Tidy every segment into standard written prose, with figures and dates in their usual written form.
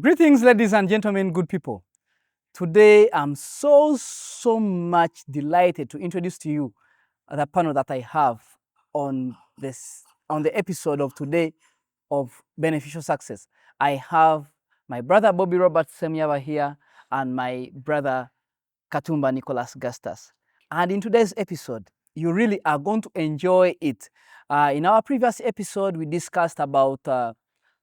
Greetings, ladies and gentlemen, good people. Today, I'm so much delighted to introduce to you the panel that I have on the episode of today of Beneficial Success. I have my brother Bobby Robert Semyava here and my brother Katumba Nicholas Gastas. And in today's episode, you really are going to enjoy it. In our previous episode, we discussed about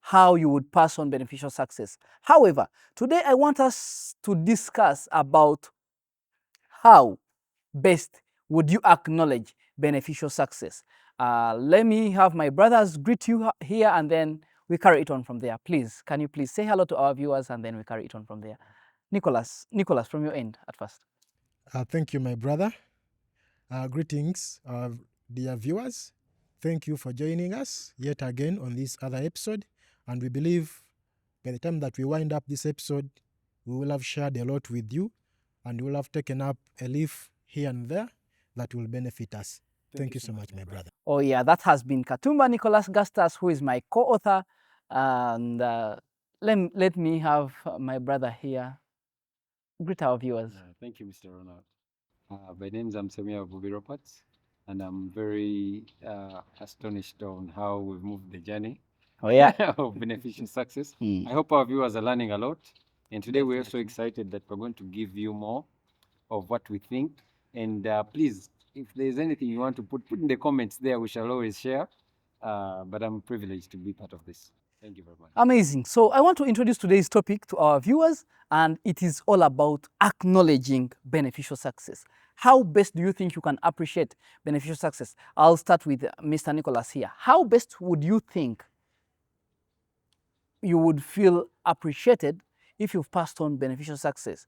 how you would pass on beneficial success. However, today I want us to discuss about how best would you acknowledge beneficial success. Let me have my brothers greet you here and then we carry it on from there. Please, can you please say hello to our viewers and then we carry it on from there. Nicholas, from your end at first. Thank you, my brother. Greetings, dear viewers. Thank you for joining us yet again on this other episode. And we believe by the time that we wind up this episode, we will have shared a lot with you and we will have taken up a leaf here and there that will benefit us. Thank you so much, my brother. Oh yeah, that has been Katumba Nicholas Gastas, who is my co-author. And let me have my brother here. Greet our viewers. Thank you, Mr. Ronald. My name is Samia Bobby Roberts, and I'm very astonished on how we've moved the journey of beneficial success. I hope our viewers are learning a lot. And today we're so excited that we're going to give you more of what we think. And please, if there's anything you want to put in the comments there, we shall always share. But I'm privileged to be part of this. Thank you very much. Amazing. So I want to introduce today's topic to our viewers, and it is all about acknowledging beneficial success. How best do you think you can appreciate beneficial success? I'll start with Mr. Nicholas here. How best would you think you would feel appreciated if you've passed on beneficial success?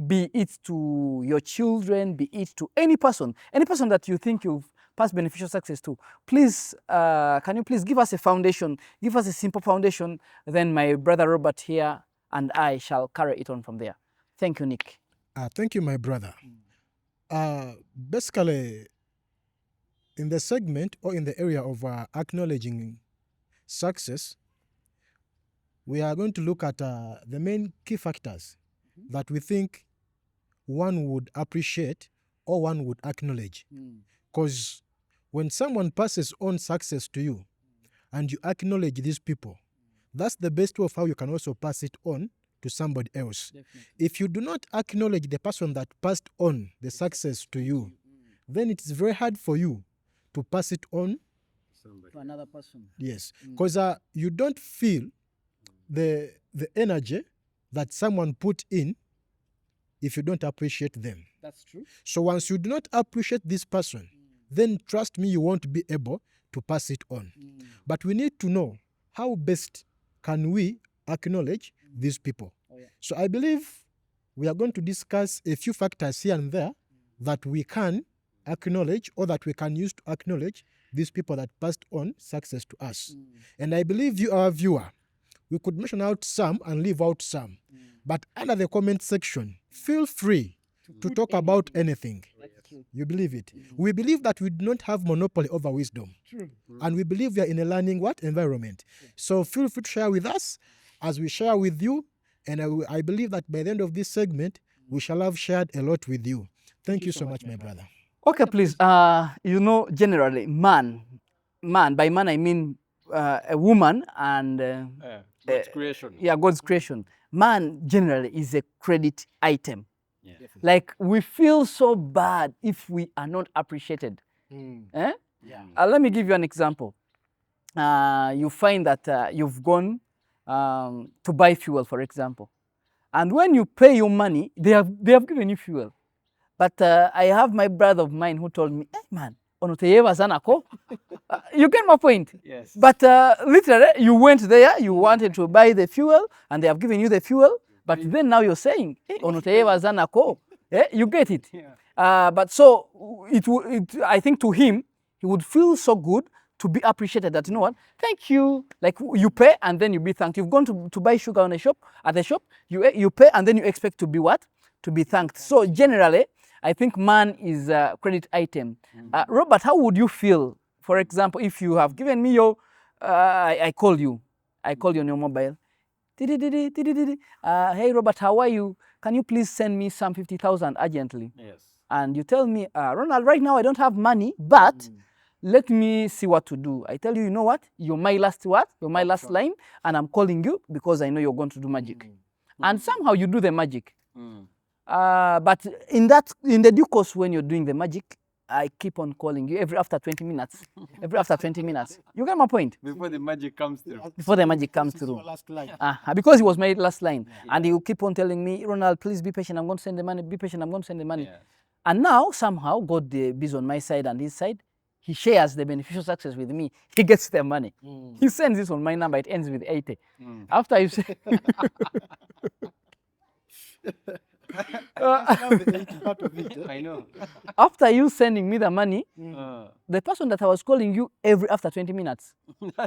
Be it to your children, be it to any person that you think you've passed beneficial success to. Please, can you please give us a foundation, give us a simple foundation, then my brother Robert here and I shall carry it on from there. Thank you, Nick. Thank you, my brother. Basically, in the segment or in the area of acknowledging success, we are going to look at the main key factors that we think one would appreciate or one would acknowledge. Because when someone passes on success to you and you acknowledge these people, that's the best way of how you can also pass it on to somebody else. Definitely. If you do not acknowledge the person that passed on the success to you, then it's very hard for you to pass it on to another person. Yes, because you don't feel the energy that someone put in if you don't appreciate them. That's true. So once you do not appreciate this person, then trust me, you won't be able to pass it on. But we need to know how best can we acknowledge these people. So I believe we are going to discuss a few factors here and there that we can acknowledge or that we can use to acknowledge these people that passed on success to us. And I believe you, our viewer, we could mention out some and leave out some. But under the comment section, feel free to talk about anything. You believe it? We believe that we do not have monopoly over wisdom. True. And we believe we are in a learning environment. So feel free to share with us as we share with you. And I believe that by the end of this segment, we shall have shared a lot with you. Thank you so much, my brother. Okay, please. Generally, man, by man I mean a woman and God's creation. Yeah, God's creation. Man generally is a credit item. Yeah. Like we feel so bad if we are not appreciated. Yeah. Let me give you an example. You find that you've gone to buy fuel, for example, and when you pay your money, they have given you fuel. But I have my brother of mine who told me, "Hey man, you get my point." Yes. But literally, you went there, you wanted to buy the fuel, and they have given you the fuel. But then now you're saying, you get it. Yeah. But so I think to him, he would feel so good to be appreciated that, you know what, thank you. Like you pay and then you be thanked. You've gone to buy sugar at the shop, you pay and then you expect to be what? To be thanked. So generally, I think man is a credit item. Robert, how would you feel, for example, if you have given me your, I call you on your mobile, Hey, Robert, how are you? Can you please send me some 50,000 urgently? Yes. And you tell me, Ronald, right now I don't have money, but let me see what to do. I tell you, you know what? You're my last what? You're my last line, and I'm calling you because I know you're going to do magic. And somehow you do the magic. But in the due course when you're doing the magic, I keep on calling you after 20 minutes. Every after 20 minutes. You get my point? Before the magic comes through. Before the magic comes through. Last line. Because it was my last line. And he will keep on telling me, Ronald, please be patient. I'm going to send the money. Be patient. I'm going to send the money. Yeah. And now, somehow, God is on my side and his side. He shares the beneficial success with me. He gets the money. He sends this on my number. It ends with 80. After you say... I know. After you sending me the money, the person that I was calling you after 20 minutes,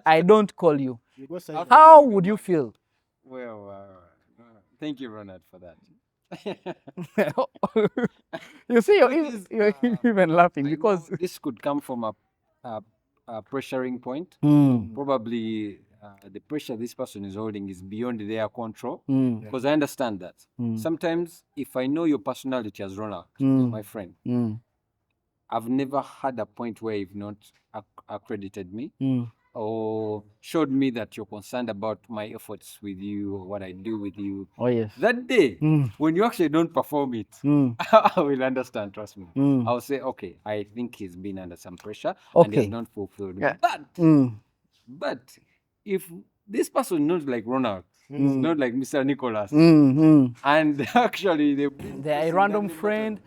I don't call you. How would you feel? Well, thank you, Ronald, for that. You see, you're even laughing I because know this could come from a pressuring point. Probably the pressure this person is holding is beyond their control. Because I understand that. Sometimes, if I know your personality as Ronald, my friend, I've never had a point where you've not accredited me or showed me that you're concerned about my efforts with you or what I do with you. Oh, yes. That day, when you actually don't perform it, I will understand, trust me. I'll say, okay, I think he's been under some pressure and he's Okay. not fulfilled. Yeah. But if this person is not like Ronald, it's not like Mr. Nicholas, and actually They're a random friend.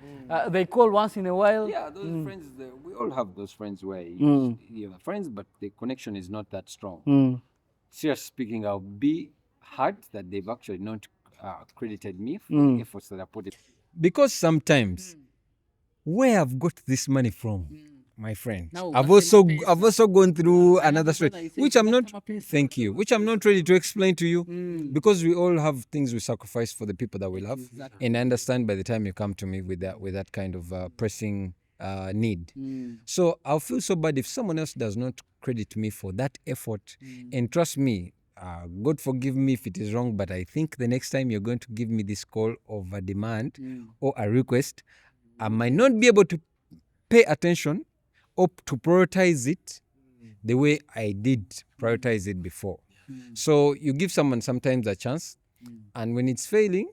They call once in a while. yeah, those friends, we all have those friends where you have friends, but the connection is not that strong. Seriously speaking, I'll be hurt that they've actually not credited me for the efforts that I put in. Because sometimes, where I've got this money from, my friend, Now, I've that's also my pace. I've also gone through another That's what story, I say, which I'm not. that's my pace. Thank you. Which I'm not ready to explain to you, because we all have things we sacrifice for the people that we love, and I understand by the time you come to me with that kind of pressing need. So I'll feel so bad if someone else does not credit me for that effort. And trust me, God forgive me if it is wrong, but I think the next time you're going to give me this call of a demand or a request, I might not be able to pay attention or to prioritize it the way I did prioritize it before. So you give someone sometimes a chance, and when it's failing,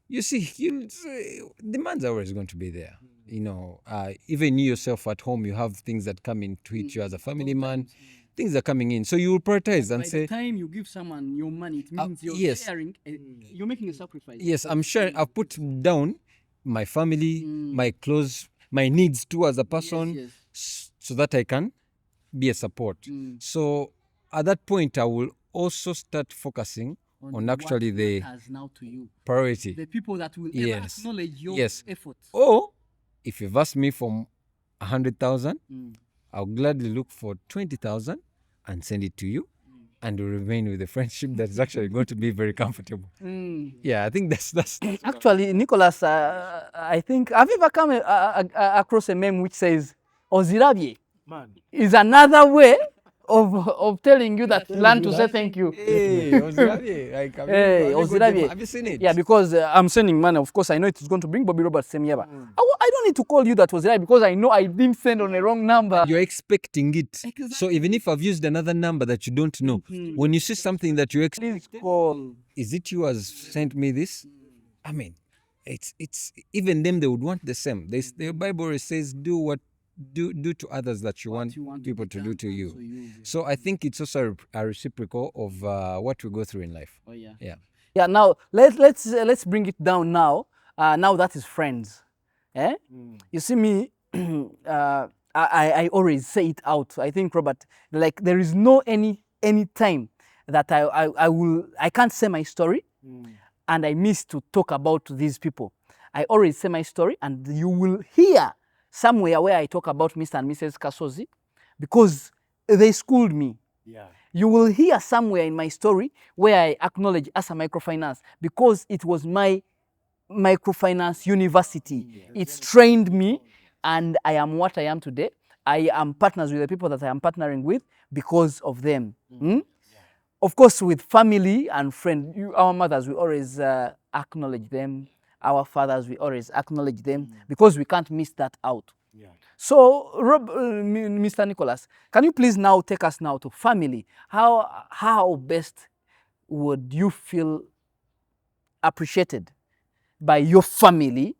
you see, demands are always going to be there. You know, even you yourself at home, you have things that come in to hit you as a family man. Things are coming in, so you will prioritize and By say, the time you give someone your money, it means you're yes. sharing. You're making a sacrifice. yes, I'm sure I've put down my family, my needs too as a person, so that I can be a support. So at that point, I will also start focusing on actually what the matters now to you. priority. The people that will ever Yes. acknowledge your Yes. efforts. Or if you've asked me for 100,000, I'll gladly look for 20,000 and send it to you, and we'll remain with a friendship that's actually going to be very comfortable. Yeah, I think that's Actually, Nicholas, I think, have you ever come across a meme which says, Ozirabye Man. is another way of telling you that learn to say thank you. Hey, Ozirabye, like, Hey, Ozirabye. have you seen it? Yeah, because I'm sending money. Of course, I know it's going to bring Bobby Roberts Semiaba. I don't need to call you that Ozirabye because I know I didn't send on a wrong number. You're expecting it. So even if I've used another number that you don't know, when you see something that you expect, Please call. is it you has sent me this? I mean, it's even them, they would want the same. The Bible says, do to others that you want people to do to you. So I think it's also a reciprocal of what we go through in life. Oh yeah. Yeah. Yeah. Now let's bring it down now. Now that is friends. Eh? You see me. I always say it out. I think, Robert, like there is no any time that I can't say my story and I miss to talk about these people. I always say my story, and you will hear somewhere where I talk about Mr. and Mrs. Kasozi because they schooled me. Yeah. You will hear somewhere in my story where I acknowledge as a microfinance because it was my microfinance university. It's trained me, and I am what I am today. I am partners with the people that I am partnering with because of them. of course, with family and friends, our mothers, we always acknowledge them. Our fathers, we always acknowledge them because we can't miss that out. Yeah. So, Mr. Nicholas, can you please now take us now to family? How best would you feel appreciated by your family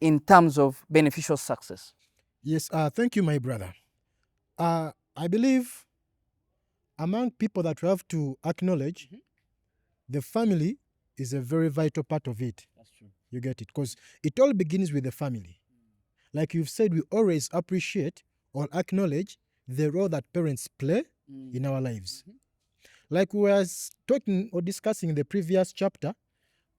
in terms of beneficial success? Yes, thank you, my brother. I believe among people that we have to acknowledge, the family is a very vital part of it. That's true. You get it? Because it all begins with the family. Like you've said, we always appreciate or acknowledge the role that parents play in our lives. Like we were talking or discussing in the previous chapter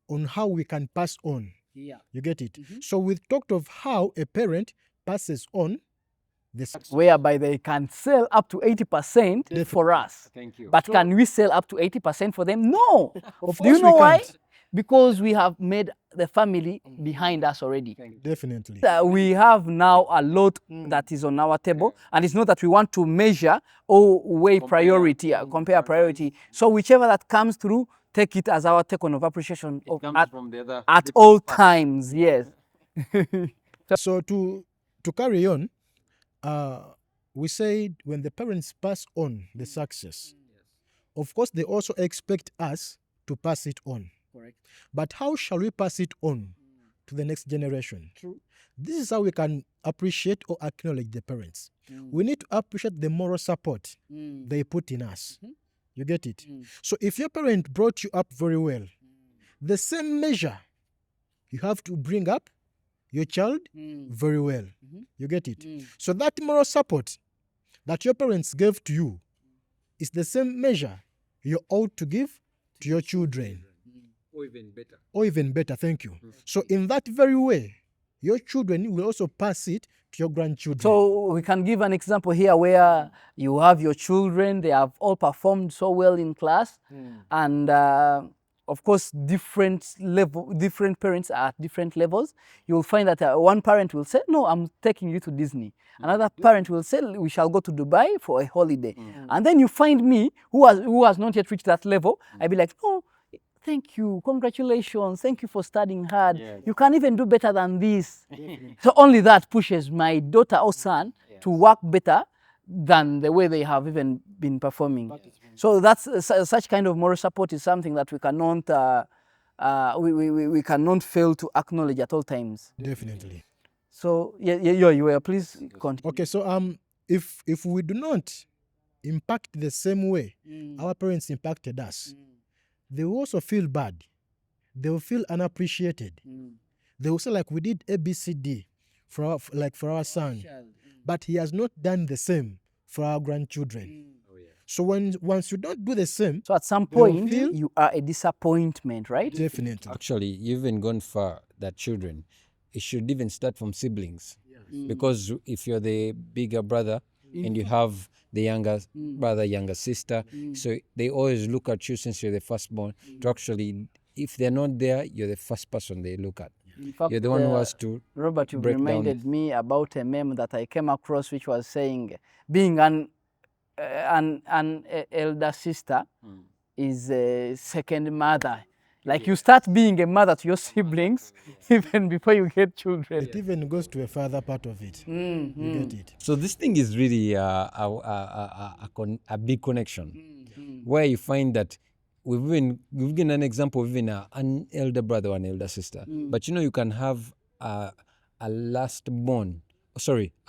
on how we can pass on. Yeah. You get it? So we talked of how a parent passes on the success. Whereby they can sell up to 80% for us. Thank you. But can we sell up to 80% for them? No. Of Do you course know we why? can't. Because we have made the family behind us already. Definitely. We have now a lot that is on our table, and it's not that we want to measure or weigh priority, compare priority. So whichever that comes through, take it as our token of appreciation From the other at all times. Yes. So to carry on, we said when the parents pass on the success, of course they also expect us to pass it on. Correct. But how shall we pass it on to the next generation? True. This is how we can appreciate or acknowledge the parents. We need to appreciate the moral support they put in us. You get it? So if your parent brought you up very well, the same measure you have to bring up your child very well. You get it? So that moral support that your parents gave to you is the same measure you ought to give to your children. Or even better. Or even better, thank you. So in that very way, your children will also pass it to your grandchildren. So we can give an example here where you have your children, they have all performed so well in class, and of course different parents are at different levels. You'll find that one parent will say, no, I'm taking you to Disney. Another parent will say, we shall go to Dubai for a holiday. And then you find me, who has not yet reached that level, I'd be like, no, thank you, congratulations, thank you for studying hard. Yes. You can even do better than this. So only that pushes my daughter or son to work better than the way they have even been performing. So that's such kind of moral support is something that we cannot we cannot fail to acknowledge at all times. Definitely. So you were please continue. Okay, so if we do not impact the same way our parents impacted us, they will also feel bad. They will feel unappreciated. They will say like we did ABCD for our son, but he has not done the same for our grandchildren. So once you don't do the same, So at some point you are a disappointment, right? definitely. Actually, you've even gone far that children, it should even start from siblings. Because if you're the bigger brother and you have the younger brother, younger sister, so they always look at you since you're the firstborn to actually, if they're not there, you're the first person they look at. In fact, You're the one who has to Robert, you break down reminded me about a meme that I came across, which was saying being an elder sister is a second mother. Like you start being a mother to your siblings even before you get children. It even goes to a further part of it. You get it? So this thing is really a big connection, where you find that we've given an example of even an elder brother or an elder sister, but you can have a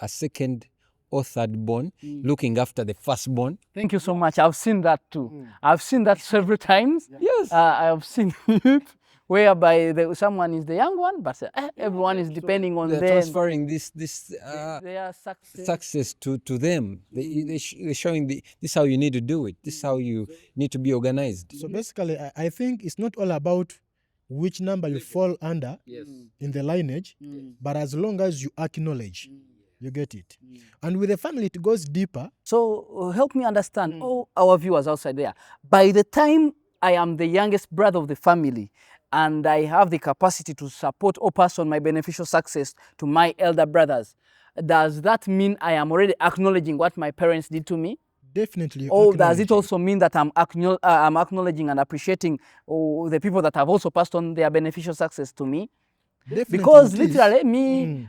second or third born looking after the firstborn. Thank you so much. I've seen that too. I've seen that several times. Yes. I have seen it whereby someone is the young one, but everyone is depending on They're them. transferring this Their success. success to them. They're showing this is how you need to do it. This is how you need to be organized. So basically, I think it's not all about which number you fall under in the lineage, but as long as you acknowledge, you get it. And with the family, it goes deeper. So help me understand, all our viewers outside there. By the time I am the youngest brother of the family and I have the capacity to support or pass on my beneficial success to my elder brothers, does that mean I am already acknowledging what my parents did to me? Definitely. Or does it acknowledging. also mean that I'm acknowledging and appreciating the people that have also passed on their beneficial success to me? Definitely Because it is. literally, me,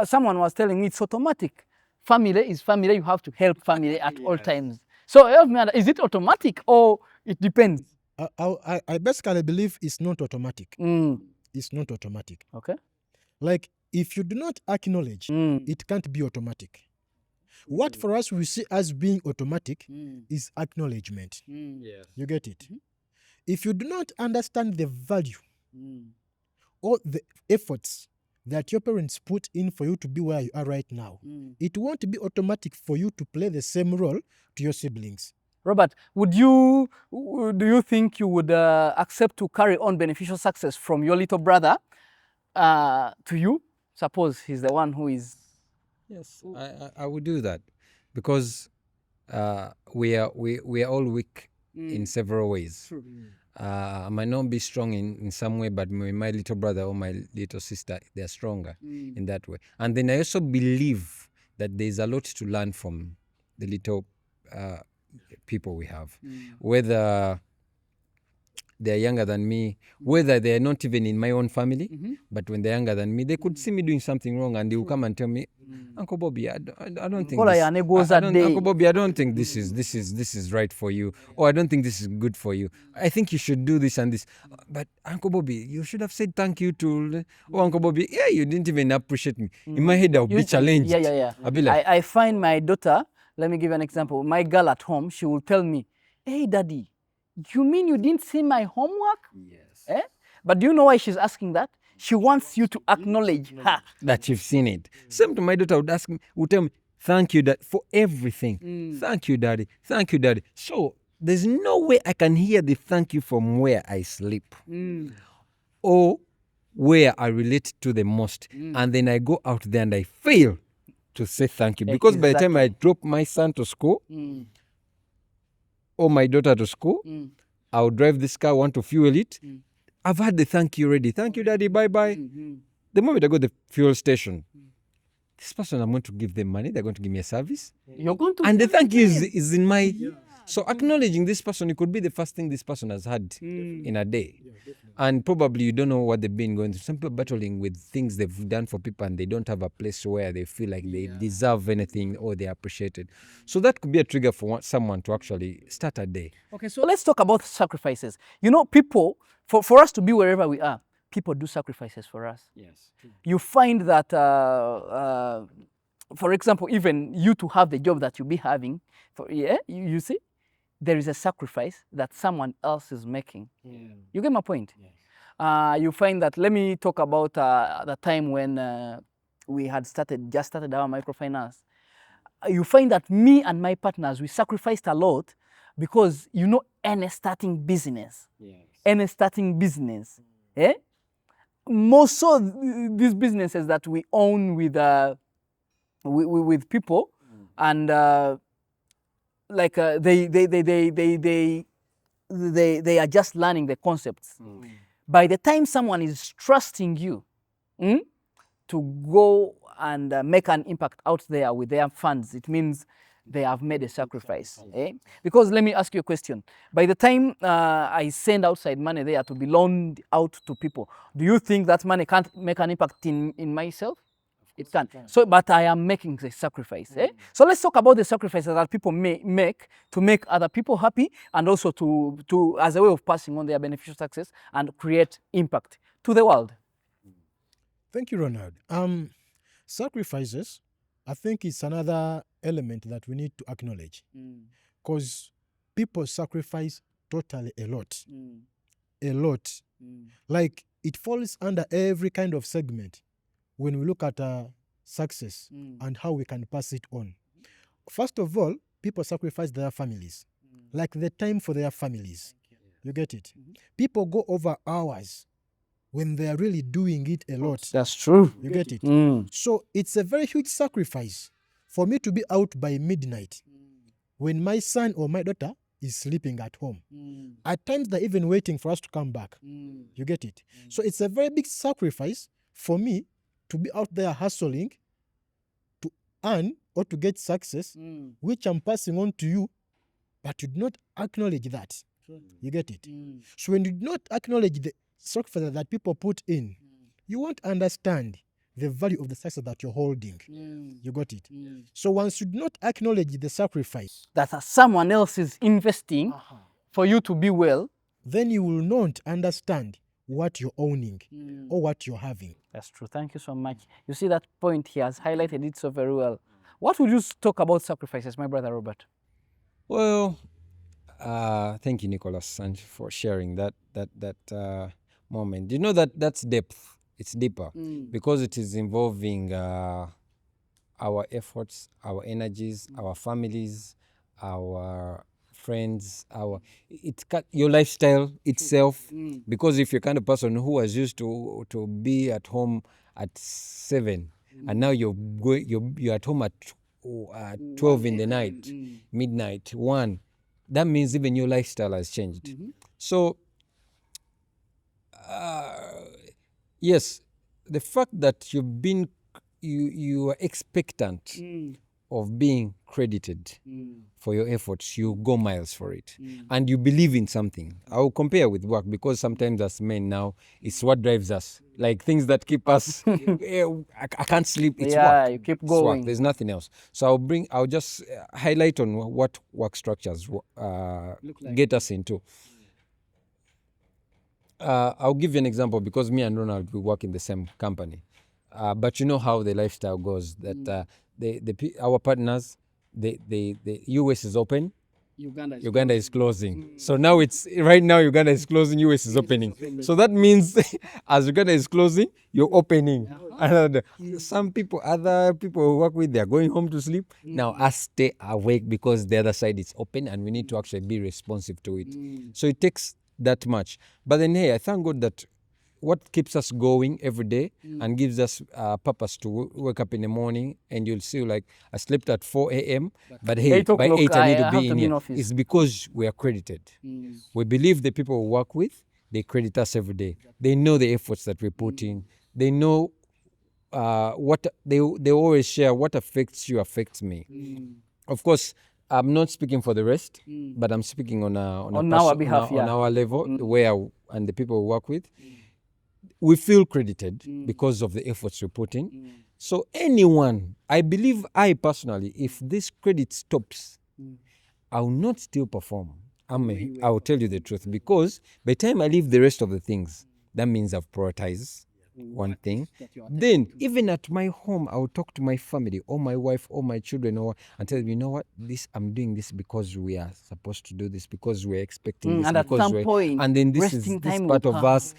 someone was telling me it's automatic. Family is family. You have to help family at all times. So help me. Is it automatic or it depends? I basically believe it's not automatic. It's not automatic. Okay. Like, if you do not acknowledge, it can't be automatic. What for us we see as being automatic is acknowledgement. Yes. You get it? If you do not understand the value or the efforts that your parents put in for you to be where you are right now, it won't be automatic for you to play the same role to your siblings. Robert, do you think you would accept to carry on beneficial success from your little brother to you? Suppose he's the one who is. Yes, I would do that, because we are all weak in several ways. True. I might not be strong in some way, but my little brother or my little sister, they're stronger in that way. And then I also believe that there's a lot to learn from the little people we have, whether they're younger than me, whether they're not even in my own family, but when they're younger than me, they could see me doing something wrong and they will come and tell me, Uncle Bobby, I don't think this, Uncle Bobby, I don't think this is right for you, or I don't think this is good for you. I think you should do this and this. But Uncle Bobby, you should have said thank you to, oh Uncle Bobby, yeah, you didn't even appreciate me. In my head, I'll be challenged. Yeah. I'll be like, I find my daughter, let me give you an example. My girl at home, she will tell me, hey daddy, you mean you didn't see my homework? yes. Eh? But do you know why she's asking that? She wants you to acknowledge her. That you've seen it. Same to my daughter would tell me, thank you, Dad, for everything. Thank you, Daddy. Thank you, Daddy. So there's no way I can hear the thank you from where I sleep or where I relate to the most. And then I go out there and I fail to say thank you. Because by the time I drop my son to school or my daughter to school, I'll drive this car, want to fuel it. I've had the thank you already. Thank you, Daddy. Bye-bye. The moment I go to the fuel station, this person, I'm going to give them money. They're going to give me a service. You're going to. And the thank you is in my... So acknowledging this person, it could be the first thing this person has had in a day. And probably you don't know what they've been going through. Some people battling with things they've done for people and they don't have a place where they feel like they deserve anything or they're appreciated. So that could be a trigger for someone to actually start a day. Okay, so let's talk about sacrifices. You know, people, for us to be wherever we are, people do sacrifices for us. Yes. You find that, for example, even you to have the job that you'll be having, you see, there is a sacrifice that someone else is making. You get my point? Yes. You find that, let me talk about the time when we had just started our microfinance. You find that me and my partners, we sacrificed a lot because, you know, any starting business, most so these businesses that we own with people, and like they are just learning the concepts. By the time someone is trusting you to go and make an impact out there with their funds, it means they have made a sacrifice. Because let me ask you a question. By the time I send outside money there to be loaned out to people, do you think that money can't make an impact in myself? It can. So, but I am making the sacrifice. So let's talk about the sacrifices that people make to make other people happy, and also to as a way of passing on their beneficial success and create impact to the world. Thank you, Ronald. Sacrifices, I think it's another element that we need to acknowledge, because people sacrifice totally a lot. Like, it falls under every kind of segment when we look at success and how we can pass it on. First of all, people sacrifice their families, like the time for their families. You get it? People go over hours when they are really doing it a lot. That's true. You get it? So it's a very huge sacrifice for me to be out by midnight when my son or my daughter is sleeping at home. At times they're even waiting for us to come back. You get it? So it's a very big sacrifice for me to be out there hustling to earn or to get success, which I'm passing on to you, but you do not acknowledge that. You get it? So when you do not acknowledge the sacrifice that people put in, you won't understand the value of the success that you're holding. You got it? So once you do not acknowledge the sacrifice that someone else is investing for you to be well, then you will not understand what you're owning or what you're having. That's true. Thank you so much. You see that point, he has highlighted it so very well. What would you talk about sacrifices, my brother Robert? Well, thank you, Nicholas, and for sharing that moment. You know that's depth. It's deeper because it is involving our efforts, our energies, our families, our friends, your lifestyle itself. Because if you're kind of person who was used to be at home at 7 and now you're at home at 12 in the night, midnight, 1, that means even your lifestyle has changed. So yes, the fact that you are expectant of being credited for your efforts, you go miles for it, and you believe in something. I will compare with work because sometimes as men now, it's what drives us, like things that keep us. I can't sleep. It's work. You keep It's going. work. There's nothing else. So I'll just highlight on what work structures get us into. I'll give you an example because me and Ronald, we work in the same company. But you know how the lifestyle goes, that our partners, the US is open, Uganda is closing. So now right now Uganda is closing, US is opening. So that means as Uganda is closing, you're opening. And other people who work with, they're going home to sleep. Now us stay awake because the other side is open and we need to actually be responsive to it. So it takes that much. But then, hey, I thank God that what keeps us going every day and gives us purpose to wake up in the morning, and you'll see, like, I slept at 4 a.m. but hey, by 8 I need to be in here. It's because we are credited. We believe the people we work with, they credit us every day. They know the efforts that we put in. They know what they always share. What affects you affects me. Of course, I'm not speaking for the rest, but I'm speaking on our behalf, on our level, and the people we work with. We feel credited because of the efforts we put in. So anyone, I believe, I personally, if this credit stops, I will not still perform. I will tell you the truth, because by the time I leave the rest of the things, that means I've prioritized one thing. Then even at my home, I will talk to my family or my wife or my children and tell them, you know what, I'm doing this because we are supposed to do this, because we're expecting this, and at some point, and then this part of us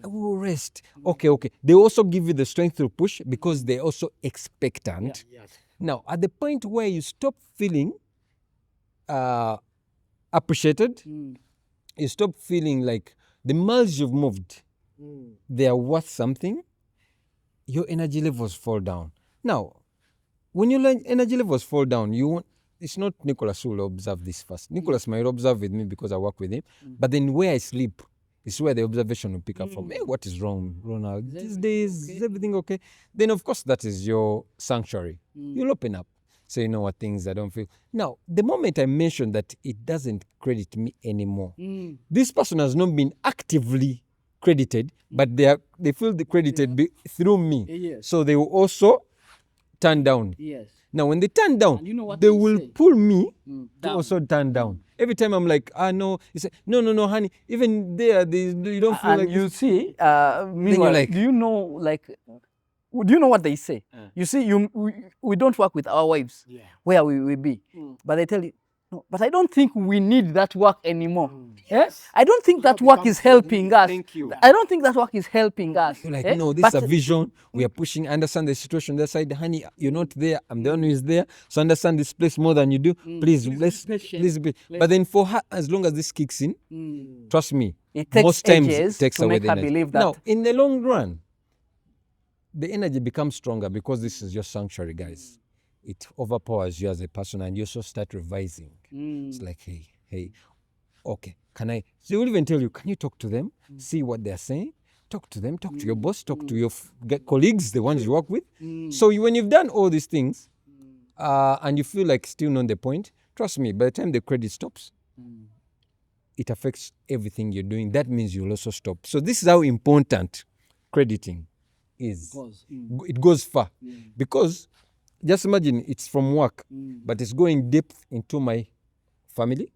will rest. Okay. They also give you the strength to push because they're also expectant. Now at the point where you stop feeling appreciated, you stop feeling like the miles you've moved, they are worth something, your energy levels fall down. Now, when your energy levels fall down, it's not Nicholas who will observe this first. Nicholas might observe with me because I work with him, but then where I sleep is where the observation will pick up from. Hey, what is wrong, Ronald? These days, is everything okay? Then, of course, that is your sanctuary. You'll open up. So you know what, things I don't feel. Now, the moment I mention that it doesn't credit me anymore, this person has not been actively credited, but they feel credited through me. Yes. So they will also turn down. Yes. Now, when they turn down, they will pull me to also turn down. Every time I'm like, no, you say, no, honey. Even there, you don't feel like. You see, meanwhile, like, do you know what they say? You see, we don't work with our wives where we be, but they tell you, no, but I don't think we need that work anymore. Yes, I don't think that work is helping us. Thank you. I don't think that work is helping us. You're like, no, this is a vision. We are pushing. Understand the situation. That side, honey, you're not there. I'm the one who is there. So understand this place more than you do. Please be. But then for her, as long as this kicks in, trust me, most times it takes away the energy. Now, in the long run, the energy becomes stronger because this is your sanctuary, guys. It overpowers you as a person, and you also start revising. It's like, hey, okay, can I? So they will even tell you, can you talk to them, see what they're saying? Talk to them, talk to your boss, talk to your colleagues, the ones you work with. So when you've done all these things, and you feel like still not the point, trust me, by the time the credit stops, it affects everything you're doing. That means you'll also stop. So this is how important crediting is. It goes far. Because just imagine it's from work, but it's going deep into my family,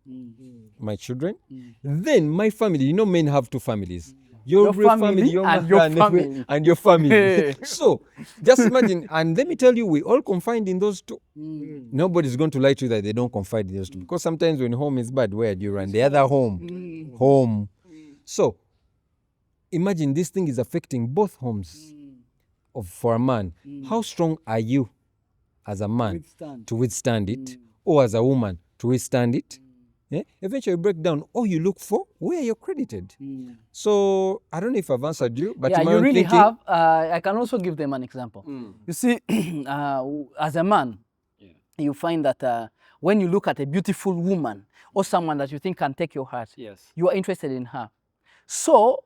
my children. Then my family, you know, men have two families. Your real family, your and your family. and your family. So just imagine, and let me tell you, we all confide in those two. Nobody's going to lie to you that they don't confide in those two. Because sometimes when home is bad, where do you run? The other home. Home. So imagine this thing is affecting both homes for a man. How strong are you as a man to withstand it, or as a woman to withstand it? Eventually you break down. All you look for, where you're credited. So I don't know if I've answered you, but Yeah, my you own really thinking, have. I can also give them an example. You see, as a man, you find that when you look at a beautiful woman or someone that you think can take your heart, you are interested in her. So,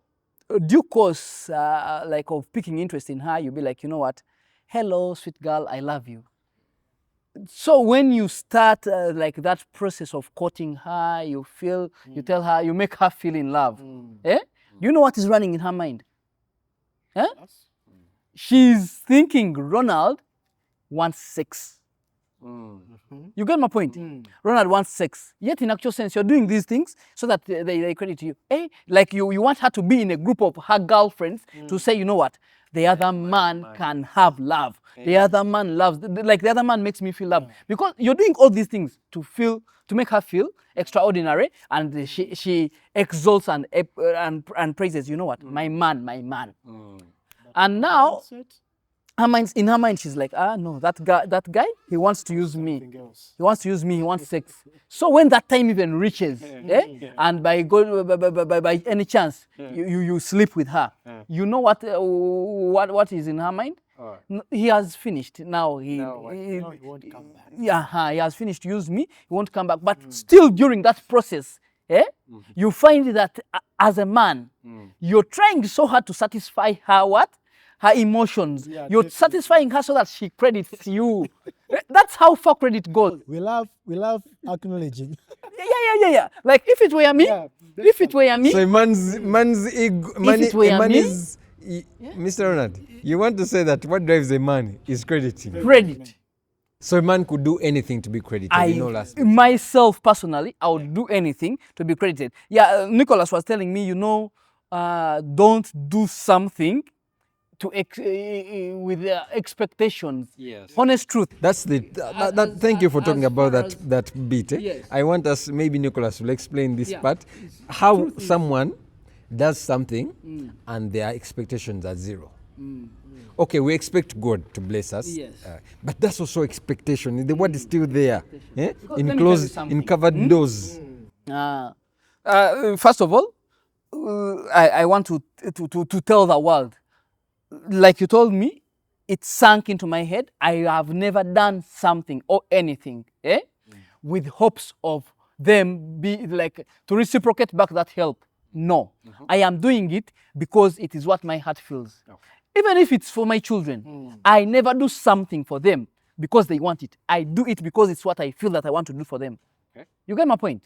due course, like of picking interest in her, you'll be like, you know what? Hello, sweet girl, I love you. So when you start like that process of courting her, you feel, you tell her, you make her feel in love. Do you know what is running in her mind? She's thinking Ronald wants sex. You get my point? Ronald wants sex. Yet in actual sense, you're doing these things so that they credit you. Like you want her to be in a group of her girlfriends to say, you know what? The other man can have love. The other man loves, like the other man makes me feel love. Because you're doing all these things to make her feel extraordinary, and she exalts and praises, you know what? My man, my man. And now, in her mind, she's like, no, that guy, he wants to use me. He wants to use me, he wants sex. So when that time even reaches, and by any chance, you sleep with her, you know what is in her mind? He has finished. Now he won't come back. Yeah, he has finished to use me, he won't come back. But still during that process, you find that as a man, you're trying so hard to satisfy her what? Her emotions. Yeah, you're definitely satisfying her so that she credits you. That's how far credit goes. We love acknowledging. Yeah. Like if it were me, so a man's ego, is, Mr. Ronald, you want to say that what drives a man is crediting. Credit. So a man could do anything to be credited. Myself personally, I would do anything to be credited. Yeah, Nicholas was telling me, don't do something with expectations. Yes. Honest truth. That's the thank you for talking about that bit. Yes. I want us, maybe Nicholas will explain this part. How someone does something and their expectations are zero. Okay, we expect God to bless us. Yes. But that's also expectation. The word is still there. In covered doors. First of all, I want to tell the world, like you told me, it sank into my head. I have never done something or anything with hopes of them be like to reciprocate back that help. No, I am doing it because it is what my heart feels. Okay. Even if it's for my children, I never do something for them because they want it. I do it because it's what I feel that I want to do for them. Okay. You get my point?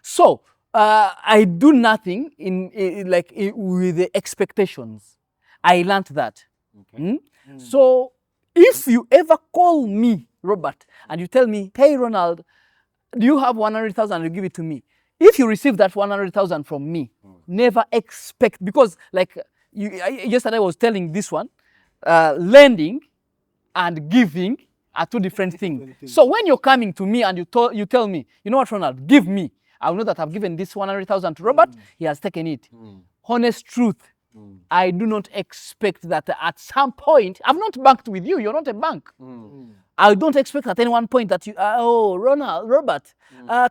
So I do nothing with the expectations. I learned that. Okay. So if you ever call me, Robert, and you tell me, hey, Ronald, do you have 100,000? You give it to me. If you receive that 100,000 from me, never expect, because like yesterday I was telling this one, lending and giving are two different things. So when you're coming to me and you tell me, you know what, Ronald, give me. I will know that I've given this 100,000 to Robert. He has taken it. Honest truth. I do not expect that at some point, I've not banked with you, you're not a bank. I don't expect at any one point that Robert,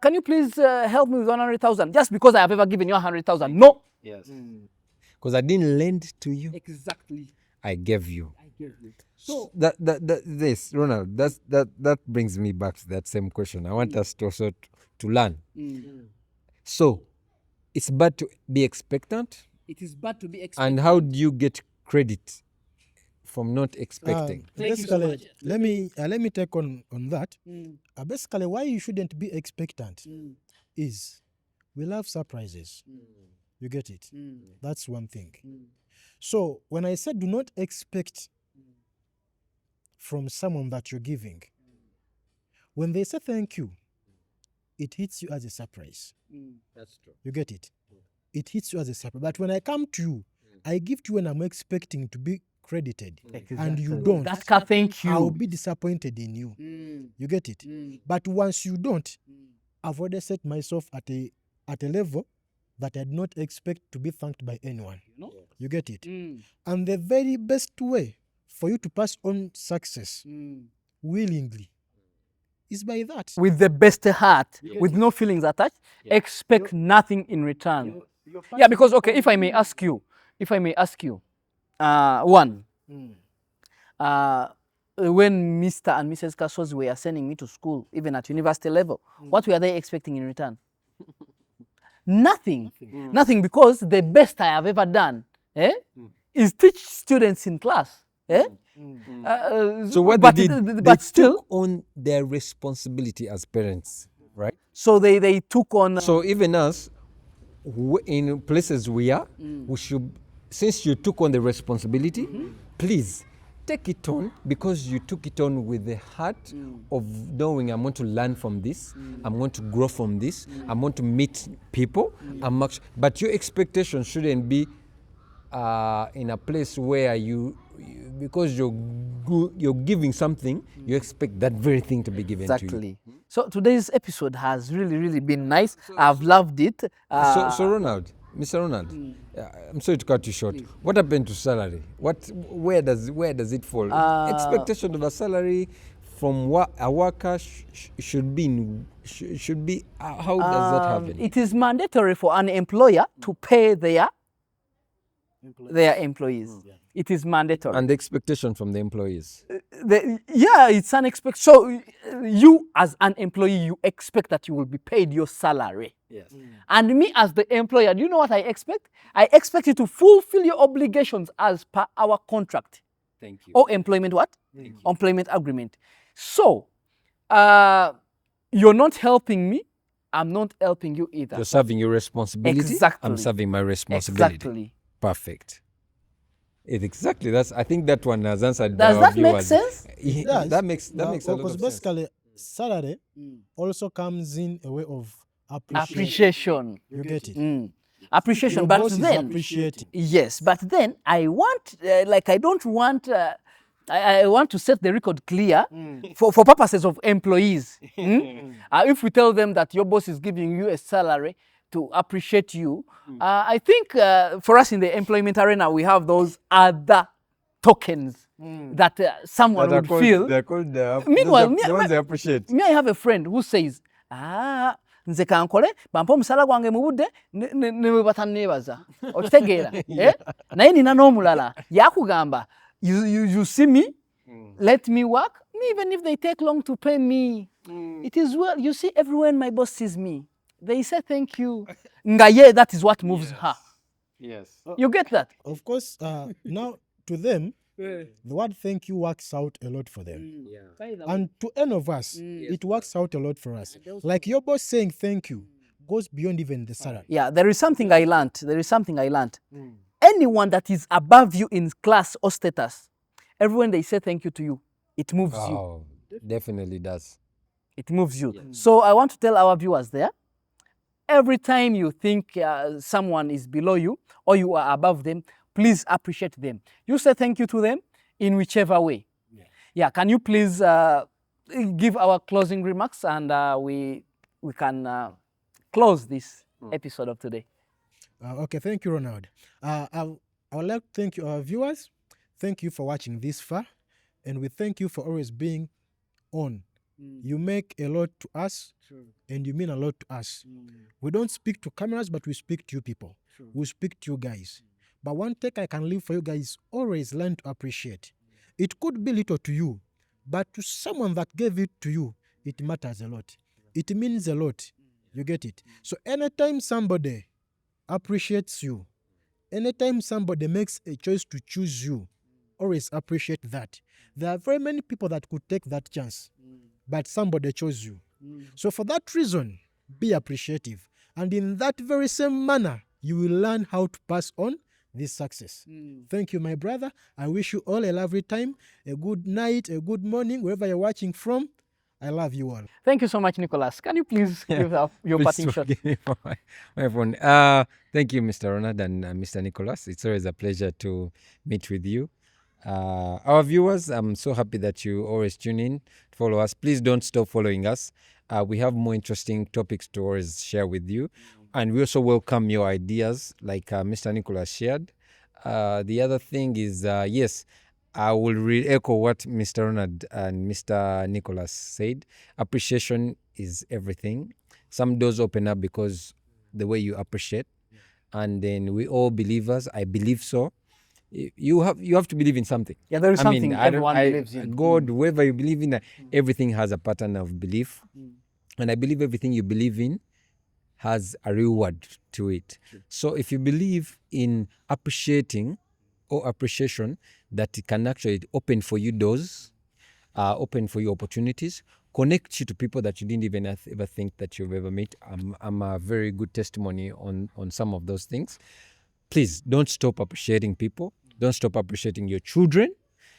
can you please help me with 100,000 just because I have ever given you 100,000? No. Yes. Because I didn't lend to you. Exactly. I gave you. So this, Ronald, that brings me back to that same question. I want us to also to learn. So it's bad to be expectant. It is bad to be expectant. And how do you get credit from not expecting. Thank you so Basically, much. let me take on that. Basically, why you shouldn't be expectant is we love surprises. You get it? That's one thing. So when I said do not expect from someone that you're giving, when they say thank you, it hits you as a surprise. That's true. You get it? It hits you as a surprise. But when I come to you, I give to you when I'm expecting to be credited, and you don't. That thank you. I'll be disappointed in you. You get it? But once you don't, I've already set myself at a level that I did not expect to be thanked by anyone. You get it? And the very best way for you to pass on success willingly is by that. With the best heart, with no feelings attached, expect nothing in return. Yeah, because okay, if I may ask you, one, when Mr. and Mrs. Castles were sending me to school, even at university level, what were they expecting in return? Nothing. Nothing, because the best I have ever done is teach students in class. So what but they did, but they still, took on their responsibility as parents, right? so they took on. So even us, in places we are, we should, since you took on the responsibility, please take it on, because you took it on with the heart of knowing I'm going to learn from this, I'm going to grow from this, I'm going to meet people. But your expectation shouldn't be in a place where because you're giving something, you expect that very thing to be given to you. Exactly. So today's episode has really been nice. I've loved it. So Ronald, Mr. Ronald, I'm sorry to cut you short. What happened to salary? Where does it fall? Expectation of a salary from what a worker should be. How does that happen? It is mandatory for an employer to pay their employees. It is mandatory. And the expectation from the employees. It's unexpected. So you as an employee, you expect that you will be paid your salary. Yes. And me as the employer, do you know what I expect? I expect you to fulfill your obligations as per our contract. Thank you. Or employment what? Employment agreement. So you're not helping me. I'm not helping you either. You're serving your responsibility. Exactly. I'm serving my responsibility. Exactly. Perfect. Exactly. I think that one has answered. Does our that make viewers. sense? Yes. That makes a lot of Because sense. basically, salary also comes in a way of appreciation. Appreciation. You get it? Appreciation. Your But boss is then, appreciating. yes, but then I want, I don't want, I want to set the record clear for purposes of employees. If we tell them that your boss is giving you a salary to appreciate you, I think for us in the employment arena, we have those other tokens that someone would feel. They're called Meanwhile, the ones they appreciate. Me, I have a friend who says, nze kankole bampa omusala gwange mu budde ne bwe batanneebaza okitegeera naye nina n'omulala yakugamba you see me let me work me even if they take long to pay me it is well. You see, everywhere my boss sees me they say thank you nga ye that is what moves her. Yes. You get that? Of course, now to them, the word thank you works out a lot for them. And to any of us, it works out a lot for us. Like your boss saying thank you goes beyond even the salary. Yeah, there is something I learned. Anyone that is above you in class or status, everyone they say thank you to you, it moves you. Oh, definitely does. It moves you. So I want to tell our viewers there, every time you think someone is below you or you are above them, please appreciate them. You say thank you to them in whichever way. Yeah, can you please give our closing remarks and we can close this episode of today. Okay, thank you, Ronald. I would like to thank you, our viewers. Thank you for watching this far, and we thank you for always being on. You make a lot to us, and you mean a lot to us. We don't speak to cameras, but we speak to you people. We speak to you guys. But one take I can leave for you guys, always learn to appreciate. It could be little to you, but to someone that gave it to you, it matters a lot. It means a lot. You get it? So anytime somebody appreciates you, anytime somebody makes a choice to choose you, always appreciate that. There are very many people that could take that chance, but somebody chose you. So for that reason, be appreciative. And in that very same manner, you will learn how to pass on this success. Thank you, my brother. I wish you all a lovely time, a good night, a good morning, wherever you're watching from. I love you all. Thank you so much, Nicholas. Can you please give your Please parting shot? forgive me for my phone. Thank you, Mr. Ronald and Mr. Nicholas. It's always a pleasure to meet with you. Our viewers, I'm so happy that you always tune in to follow us. Please don't stop following us. We have more interesting topics to always share with you. And we also welcome your ideas, like Mr. Nicholas shared. The other thing is, yes, I will re-echo what Mr. Ronald and Mr. Nicholas said. Appreciation is everything. Some doors open up because the way you appreciate. And then we all believers, I believe so. You have to believe in something. Yeah, there is something everyone I believes in. God, whoever you believe in, everything has a pattern of belief. And I believe everything you believe in has a reward to it. So if you believe in appreciating or appreciation, that it can actually open for you doors, open for you opportunities, connect you to people that you didn't even ever think that you've ever met. I'm a very good testimony on some of those things. Please don't stop appreciating people. Don't stop appreciating your children.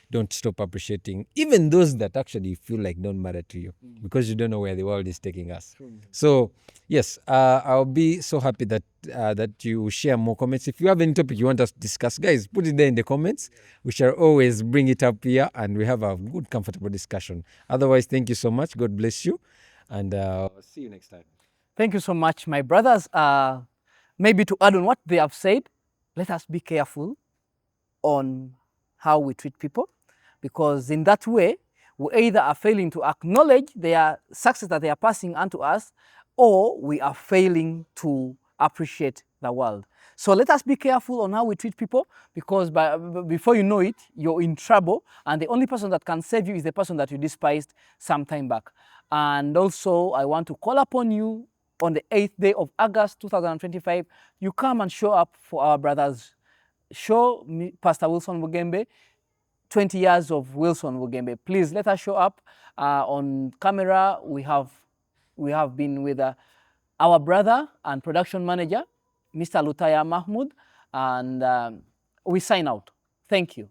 Don't stop appreciating even those that actually feel like don't matter to you, because you don't know where the world is taking us. So yes, I'll be so happy that that you share more comments. If you have any topic you want us to discuss, guys, put it there in the comments. We shall always bring it up here and we have a good, comfortable discussion. Otherwise, thank you so much. God bless you. And I'll see you next time. Thank you so much, my brothers. Maybe to add on what they have said, let us be careful on how we treat people, because in that way, we either are failing to acknowledge their success that they are passing on to us, or we are failing to appreciate the world. So let us be careful on how we treat people, because before you know it, you're in trouble, and the only person that can save you is the person that you despised some time back. And also, I want to call upon you on the 8th day of August 2025, you come and show up for our brothers. Show me, Pastor Wilson Mugembe, 20 years of Wilson Mugembe. Please let us show up on camera. We have been with our brother and production manager, Mr. Lutaya Mahmoud, and we sign out. Thank you.